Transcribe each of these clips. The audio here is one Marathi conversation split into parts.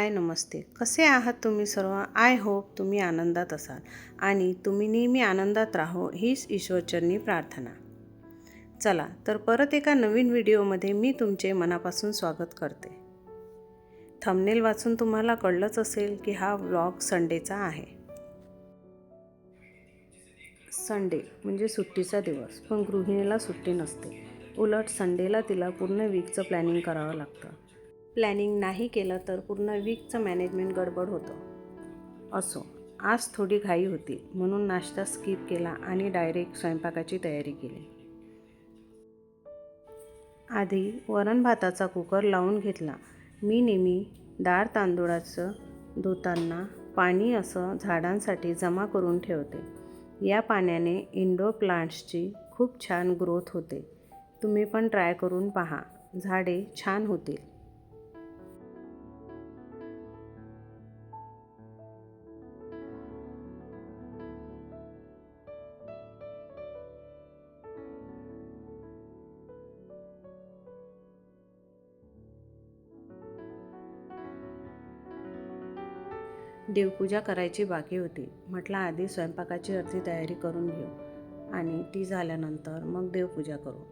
हाय नमस्ते. कसे आहात तुम्ही सर्व? आय होप तुम्ही आनंदात असाल आणि तुम्ही नेहमी आनंदात राहो हीच ईश्वरचरणी प्रार्थना. चला तर परत एका नवीन व्हिडिओमध्ये मी तुमचे मनापासून स्वागत करते. थंबनेल वाचून तुम्हाला कळलंच असेल की हा व्लॉग संडेचा आहे. संडे म्हणजे सुट्टीचा दिवस, पण गृहिणीला सुट्टी नसते. उलट संडेला तिला पूर्ण वीकचं प्लॅनिंग करावं लागतं. प्लॅनिंग नाही केलं तर पूर्ण वीकचं मॅनेजमेंट गडबड होतं. असो, आज थोडी घाई होती म्हणून नाश्ता स्किप केला आणि डायरेक्ट स्वयंपाकाची तयारी केली. आधी वरण भाताचा कुकर लावून घेतला. मी नेहमी डाळ तांदूळाचं धुताना पाणी असं झाडांसाठी जमा करून ठेवते. या पाण्याने इंडोर प्लांट्सची खूप छान ग्रोथ होते. तुम्ही पण ट्राय करून पहा, झाडे छान होतील. देवपूजा करायची बाकी होती. म्हटलं आधी स्वयंपाकाची अर्धी तयारी करून घेऊ आणि ती झाल्यानंतर मग देवपूजा करू.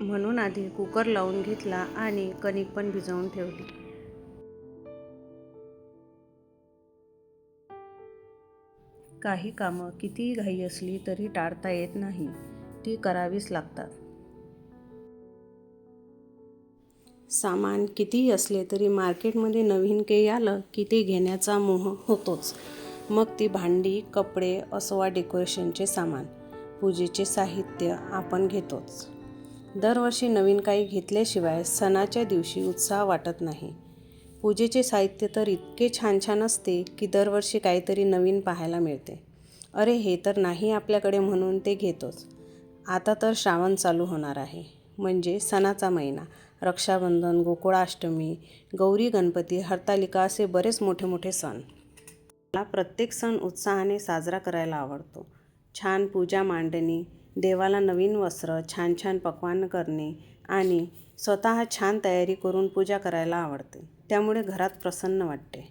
म्हणून आधी कुकर लावून घेतला आणि कणिक पण भिजवून ठेवली. काही कामं कितीही घाई असली तरी टाळता येत नाही, ती करावीच लागतात. सामान कितीही असले तरी मार्केटमध्ये नवीन काही आलं की ते घेण्याचा मोह होतोच. मग ती भांडी, कपडे असो वा डेकोरेशनचे सामान, पूजेचे साहित्य आपण घेतोच. दरवर्षी नवीन काही घेतल्याशिवाय सणाच्या दिवशी उत्साह वाटत नाही. पूजेचे साहित्य तर इतके छान छान असते की दरवर्षी काहीतरी नवीन पाहायला मिळते. अरे हे तर नाही आपल्याकडे म्हणून ते घेतोच. आता तर श्रावण चालू होणार आहे, म्हणजे सणाचा महिना. रक्षाबंधन, गोकुळाष्टमी, गौरी गणपती, हरतालिका असे बरेच मोठे मोठे सण. मला प्रत्येक सण उत्साहाने साजरा करायला आवडतो. छान पूजा मांडणी, देवाला नवीन वस्त्र, छान छान पक्वान्न करणे आणि स्वतः छान तयारी करून पूजा करायला आवडते. त्यामुळे घरात प्रसन्न वाटते.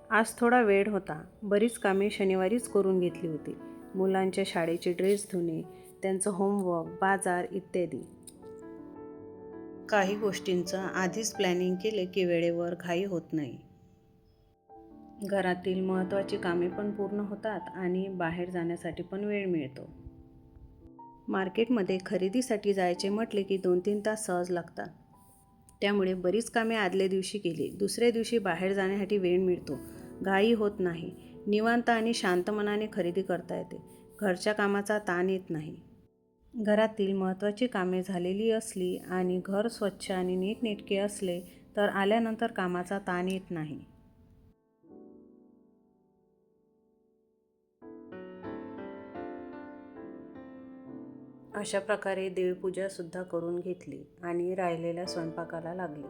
आज थोडा वेळ होता. बरीच कामे शनिवारीच करून घेतली होती. मुलांच्या शाळेचे ड्रेस धुणे, त्यांचं होमवर्क, बाजार इत्यादी. काही गोष्टींचं आधीच प्लॅनिंग केले की वेळेवर घाई होत नाही. घरातील महत्त्वाची कामे पण पूर्ण होतात आणि बाहेर जाण्यासाठी पण वेळ मिळतो. मार्केटमध्ये खरेदीसाठी जायचे म्हटले की 2-3 तास सहज लागतात. त्यामुळे बरीच कामे आदल्या दिवशी केली. दुसऱ्या दिवशी बाहेर जाण्यासाठी वेळ मिळतो. घाई होत नाही. निवांत आणि शांत मनाने खरेदी करता येते. घरच्या कामाचा ताण येत नाही. घरातील महत्त्वाची कामे झालेली असली आणि घर स्वच्छ आणि नीटनेटके असले तर आल्यानंतर कामाचा ताण येत नाही. अशा प्रकारे देवपूजासुद्धा करून घेतली आणि राहिलेल्या स्वयंपाकाला लागली.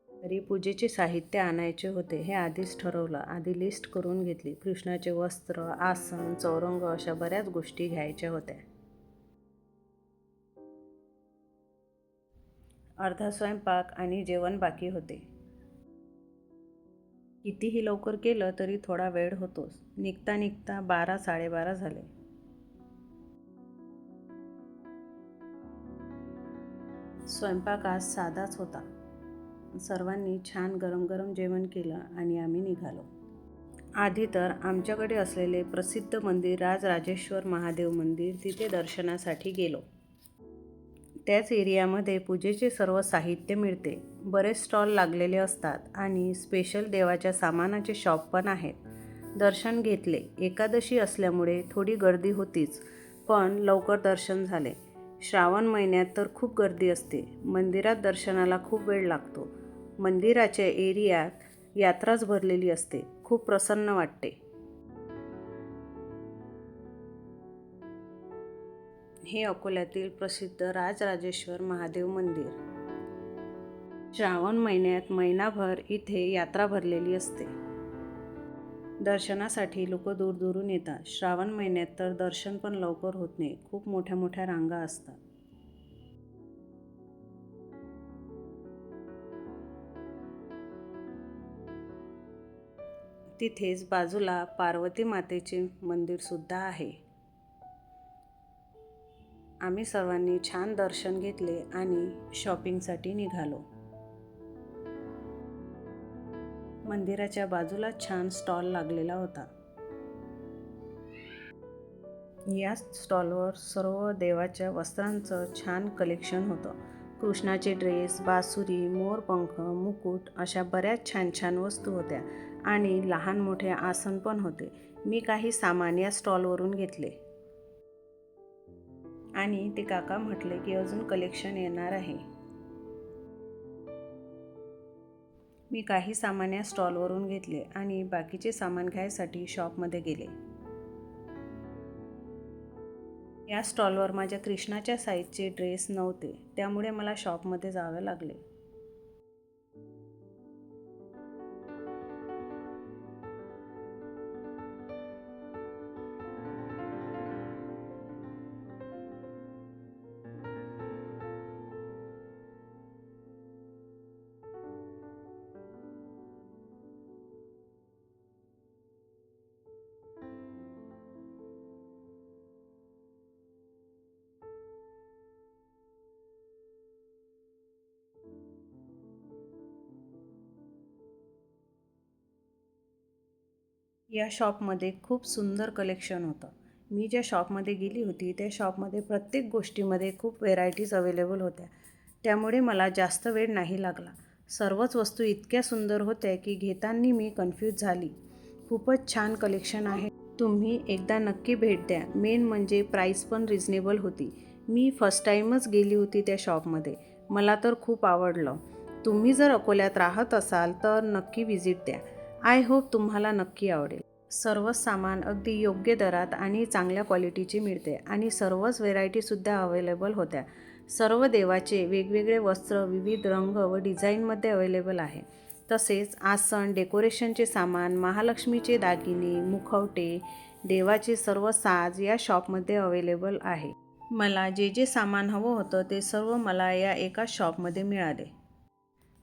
तरी पूजेचे साहित्य आणायचे होते हे आधीच ठरवलं. आधी लिस्ट करून घेतली. कृष्णाचे वस्त्र, आसन, चौरंग अशा बऱ्याच गोष्टी घ्यायच्या होत्या. अर्धा स्वयंपाक आणि जेवण बाकी होते. कितीही लवकर केलं तरी थोडा वेळ होतोच. निघता निघता 12-12:30 झाले. स्वयंपाक आज साधाच होता. सर्वांनी छान गरम गरम जेवण केलं आणि आम्ही निघालो. आधी तर आमच्याकडे असलेले प्रसिद्ध मंदिर राजराजेश्वर महादेव मंदिर, तिथे दर्शनासाठी गेलो. त्याच एरियामध्ये पूजेचे सर्व साहित्य मिळते. बरेच स्टॉल लागलेले असतात आणि स्पेशल देवाच्या सामानाचे शॉप पण आहेत. दर्शन घेतले. एकादशी असल्यामुळे थोडी गर्दी होतीच, पण लवकर दर्शन झाले. श्रावण महिन्यात तर खूप गर्दी असते. मंदिरात दर्शनाला खूप वेळ लागतो. मंदिराच्या एरियात यात्राच भरलेली असते. खूप प्रसन्न वाटते. हे अकोल्यातील प्रसिद्ध राजराजेश्वर महादेव मंदिर. श्रावण महिन्यात महिनाभर इथे यात्रा भरलेली असते. दर्शनासाठी लोक दूरदूरून येतात. श्रावण महिन्यात तर दर्शन पण लवकर होत नाही, खूप मोठ्या मोठ्या रांगा असतात. तिथेच बाजूला पार्वती मातेचे मंदिर सुद्धा आहे. आम्ही सर्वांनी छान दर्शन घेतले आणि शॉपिंगसाठी निघालो. मंदिराच्या बाजूला छान स्टॉल लागलेला होता. या स्टॉलवर सर्व देवाच्या वस्त्रांचं छान कलेक्शन होतं. कृष्णाचे ड्रेस, बासुरी, मोरपंख, मुकुट अशा बऱ्याच छान छान वस्तू होत्या आणि लहान मोठे आसन पण होते. मी काही सामान या स्टॉलवरून घेतले आणि ते काका म्हटले की अजून कलेक्शन येणार आहे. मी काही सामान या स्टॉलवरून घेतले आणि बाकीचे सामान घ्यायसाठी शॉपमध्ये गेले. या स्टॉलवर माझ्या कृष्णाच्या साईजचे ड्रेस नव्हते, त्यामुळे मला शॉपमध्ये जावे लागले. या शॉपमध्ये खूप सुंदर कलेक्शन होतं. मी ज्या शॉपमध्ये गेली होती त्या शॉपमध्ये प्रत्येक गोष्टीमध्ये खूप व्हेरायटीज अवेलेबल होत्या, त्यामुळे मला जास्त वेळ नाही लागला. सर्वच वस्तू इतक्या सुंदर होत्या की घेताना मी कन्फ्यूज झाली. खूपच छान कलेक्शन आहे. तुम्ही एकदा नक्की भेट द्या. मेन म्हणजे प्राईस पण रिजनेबल होती. मी फर्स्ट टाईमच गेली होती त्या शॉपमध्ये. मला तर खूप आवडलं. तुम्ही जर अकोल्यात राहत असाल तर नक्की व्हिजिट द्या. आय होप तुम्हाला नक्की आवडेल. सर्वच सामान अगदी योग्य दरात आणि चांगल्या क्वालिटीचे मिळते आणि सर्वच व्हेरायटीसुद्धा अवेलेबल होत्या. सर्व देवाचे वेगवेगळे वस्त्र विविध रंग व डिझाईनमध्ये अवेलेबल आहे. तसेच आसन, डेकोरेशनचे सामान, महालक्ष्मीचे दागिने, मुखवटे, देवाचे सर्व साज या शॉपमध्ये अवेलेबल आहे. मला जे जे सामान हवं होतं ते सर्व मला या एका शॉपमध्ये मिळाले.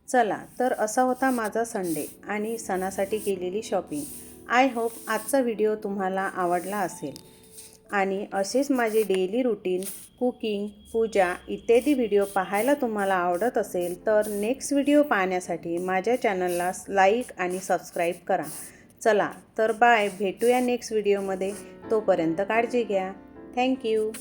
चला तर असा होता माझा संडे आणि सणासाठी केलेली शॉपिंग. आय होप आजचा व्हिडिओ तुम्हाला आवडला असेल आणि असेच माझे डेली रुटीन, कुकिंग, पूजा इत्यादी व्हिडिओ पाहायला तुम्हाला आवडत असेल तर नेक्स्ट व्हिडिओ पाहण्यासाठी माझ्या चॅनलला लाईक आणि सबस्क्राईब करा. चला तर बाय, भेटूया नेक्स्ट व्हिडिओमध्ये. तोपर्यंत काळजी घ्या. थँक्यू.